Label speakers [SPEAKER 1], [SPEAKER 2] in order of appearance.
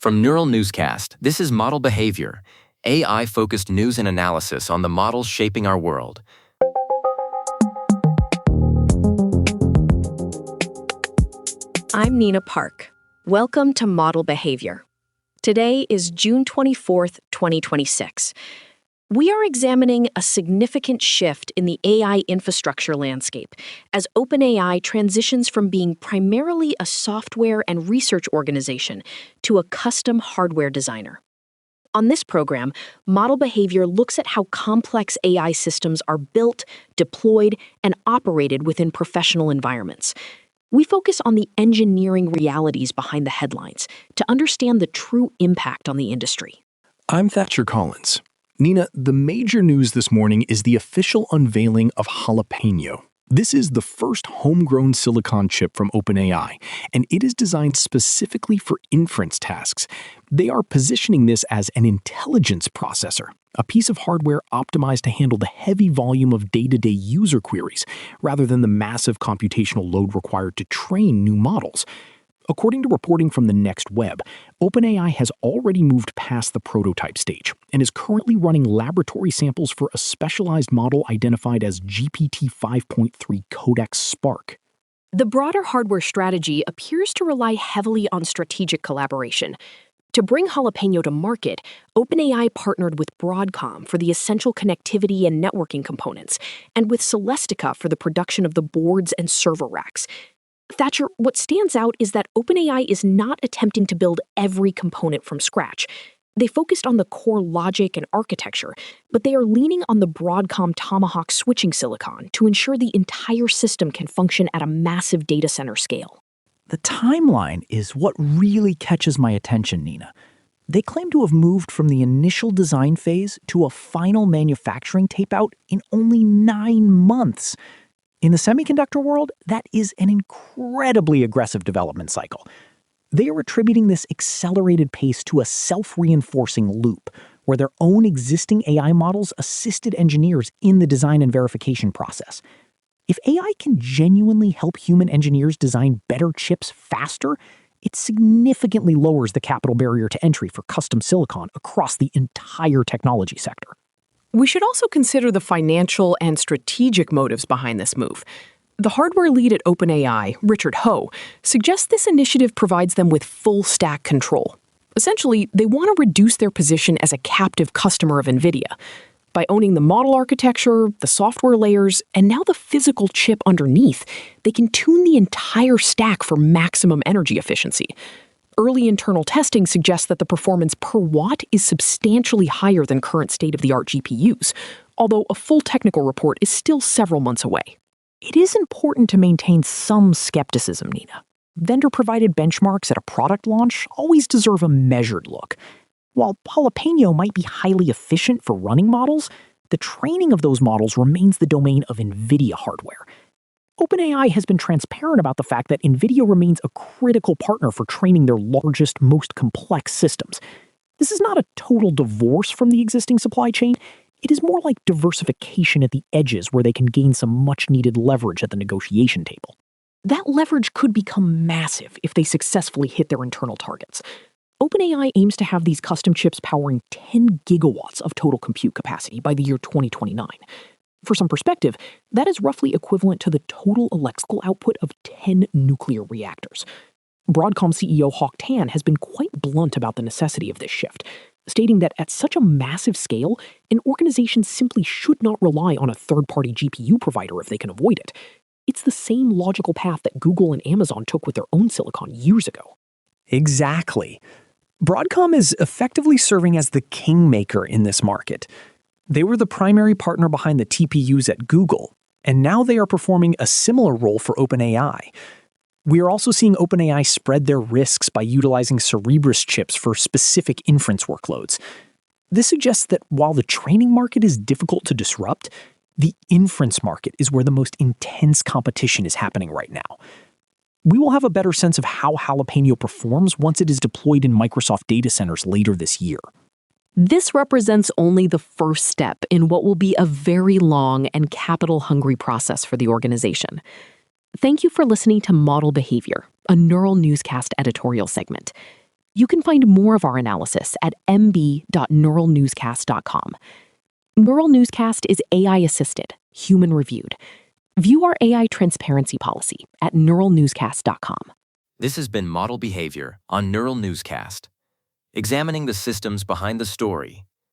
[SPEAKER 1] From Neural Newscast, this is Model Behavior, AI-focused news and analysis on the models shaping our world.
[SPEAKER 2] I'm Nina Park. Welcome to Model Behavior. Today is June 24th, 2026. We are examining a significant shift in the AI infrastructure landscape as OpenAI transitions from being primarily a software and research organization to a custom hardware designer. On this program, Model Behavior looks at how complex AI systems are built, deployed, and operated within professional environments. We focus on the engineering realities behind the headlines to understand the true impact on the industry.
[SPEAKER 3] I'm Thatcher Collins. Nina, the major news this morning is the official unveiling of Jalapeño. This is the first homegrown silicon chip from OpenAI, and it is designed specifically for inference tasks. They are positioning this as an intelligence processor, a piece of hardware optimized to handle the heavy volume of day-to-day user queries, rather than the massive computational load required to train new models. According to reporting from the Next Web, OpenAI has already moved past the prototype stage and is currently running laboratory samples for a specialized model identified as GPT 5.3 Codex Spark.
[SPEAKER 2] The broader hardware strategy appears to rely heavily on strategic collaboration. To bring Jalapeño to market, OpenAI partnered with Broadcom for the essential connectivity and networking components, and with Celestica for the production of the boards and server racks. Thatcher, what stands out is that OpenAI is not attempting to build every component from scratch. They focused on the core logic and architecture, but they are leaning on the Broadcom Tomahawk switching silicon to ensure the entire system can function at a massive data center scale.
[SPEAKER 4] The timeline is what really catches my attention, Nina. They claim to have moved from the initial design phase to a final manufacturing tape-out in only 9 months. In the semiconductor world, that is an incredibly aggressive development cycle. They are attributing this accelerated pace to a self-reinforcing loop, where their own existing AI models assisted engineers in the design and verification process. If AI can genuinely help human engineers design better chips faster, it significantly lowers the capital barrier to entry for custom silicon across the entire technology sector.
[SPEAKER 5] We should also consider the financial and strategic motives behind this move. The hardware lead at OpenAI, Richard Ho, suggests this initiative provides them with full-stack control. Essentially, they want to reduce their position as a captive customer of Nvidia. By owning the model architecture, the software layers, and now the physical chip underneath, they can tune the entire stack for maximum energy efficiency. Early internal testing suggests that the performance per watt is substantially higher than current state-of-the-art GPUs, although a full technical report is still several months away. It is important to maintain some skepticism, Nina. Vendor-provided benchmarks at a product launch always deserve a measured look. While Jalapeño might be highly efficient for running models, the training of those models remains the domain of Nvidia hardware. OpenAI has been transparent about the fact that Nvidia remains a critical partner for training their largest, most complex systems. This is not a total divorce from the existing supply chain. It is more like diversification at the edges where they can gain some much-needed leverage at the negotiation table. That leverage could become massive if they successfully hit their internal targets. OpenAI aims to have these custom chips powering 10 gigawatts of total compute capacity by the year 2029. For some perspective, that is roughly equivalent to the total electrical output of 10 nuclear reactors. Broadcom CEO Hock Tan has been quite blunt about the necessity of this shift, stating that at such a massive scale, an organization simply should not rely on a third-party GPU provider if they can avoid it. It's the same logical path that Google and Amazon took with their own silicon years ago.
[SPEAKER 3] Exactly. Broadcom is effectively serving as the kingmaker in this market. They were the primary partner behind the TPUs at Google, and now they are performing a similar role for OpenAI. We are also seeing OpenAI spread their risks by utilizing Cerebrus chips for specific inference workloads. This suggests that while the training market is difficult to disrupt, the inference market is where the most intense competition is happening right now. We will have a better sense of how Jalapeño performs once it is deployed in Microsoft data centers later this year.
[SPEAKER 5] This represents only the first step in what will be a very long and capital-hungry process for the organization. Thank you for listening to Model Behavior, a Neural Newscast editorial segment. You can find more of our analysis at mb.neuralnewscast.com. Neural Newscast is AI-assisted, human-reviewed. View our AI transparency policy at neuralnewscast.com.
[SPEAKER 1] This has been Model Behavior on Neural Newscast, examining the systems behind the story